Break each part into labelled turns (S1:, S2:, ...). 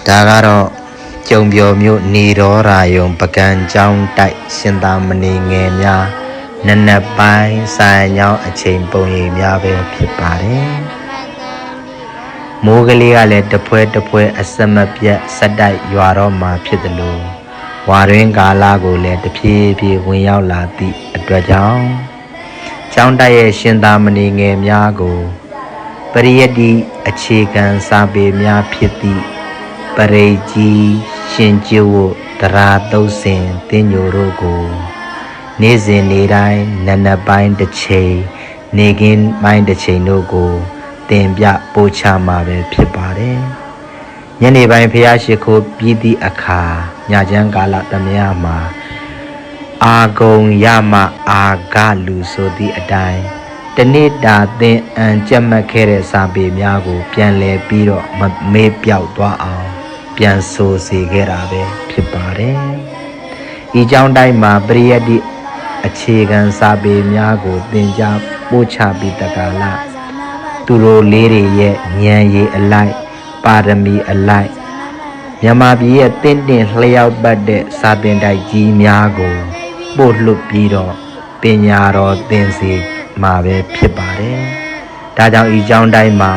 S1: ဒါကတော့ကျုံပြောမျိုးနေတော်ရာယုံပကံကြောင်းတိုက်ရှင်သာမဏေငယ်များနနက်ပိုင်းဆိုင်ညောင်းအချိန်ပုံရိပ်များပဲဖြစ်ပါတယ်မိုးကလေးကလည်းတပွဲတပွဲအစမပြတ်စက်တိုက်ရွာတော့မှဖြစ်တယ်လို့ဝါရင်းကာလကိုလည်းတဖြည်းဖြည်းဝင်ရောက်လာသည့်အတွက်ကြောင့်ကျောင်းတိုက်ရဲ့ရှင်သာမဏေငယ်များကိုပရိယတ္တိအခြေခံစာပေများဖြစ်သည့်ပရိကြီးရှင်ကျိုးတရာသုတ်စင်တင်းညိုတို့ကိုနေ့စဉ်နေ့တိုင်းနနက်ပိုင်းတစ်ချိန်နေကင်းပိုင်းတစ်ချိန်တို့ကိုတင်ပြပို့ချမှာပဲဖြစ်ပါတယ်ညနေပိုင်းဖျားရှိခိုးပြီးသည့်အခါညချမ်းကာလတမယမှာအာဂုံရမအာဂလူဆိုသည့်အတိုင်းတနေ့တာသင်အံကြက်မှတ်ခဲ့တဲ့စာပေများကိုပြန်လည်ပြီးတော့မေ့ပြောက်သွားအောင်ပြန်ဆိုစေခဲ့တာပဲဖြစ်ပါတယ်။ဤကြောင်းတိုင်းမှာပရိယတ္တိအခြေခံစာပေများကိုသင်ကြားပို့ချပြီးတက္ကလာသူတို့လေးတွေရဲ့ဉာဏ်ရည်အလိုက်ပါရမီအလိုက်မြန်မာပြည်ရဲ့တင့်တယ်လျှောက်ပတ်တဲ့စာသင်တိုက်ကြီးများကိုပို့လွတ်ပြီးတော့ပညာတော်သင်စေမှာပဲဖြစ်ပါတယ်။ဒါကြောင့်ဤကြောင်းတိုင်းမှာ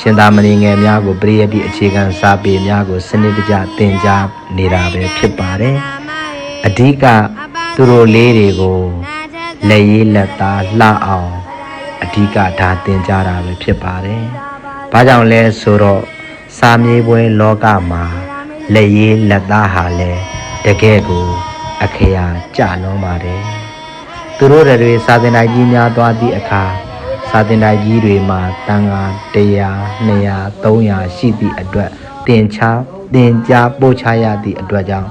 S1: ရှင်သာမဏေငယ်များကိုပရိယတ္တိအခြေခံစာပေများကိုစနစ်တကျသင်ကြားနေတာပဲဖြစ်ပါတယ်။အဓိကသူတို့လေးတွေကိုလက်ရေးလက်သားလှအောင်အဓိကဒါသင်ကြားတာပဲဖြစ်ပါတယ်။ဘာကြောင့်လဲဆိုတော့စာမြေပွဲလောကမှာလက်ရေးလက်သားဟာလည်းတကယ်ကိုအခရာကြလွန်ပါတယ်။သူတို့တွေစာသင်တိုက်ကြီးများသွားသည့်အခါစာသင်တိုက်ကြီးတွေမှာတန်ခါ100 200 300ရှိသည့်အတွက်သင်ကြားပို့ချရသည့်အတွက်ကြောင့်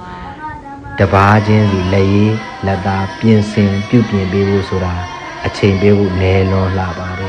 S1: တပါးချင်းစီလက်ရေးလက်သားပြင်ဆင်ပြုပြင်ပေးဖို့ဆိုတာအချိန်ပေးဖို့နည်းလွန်လာပါတယ်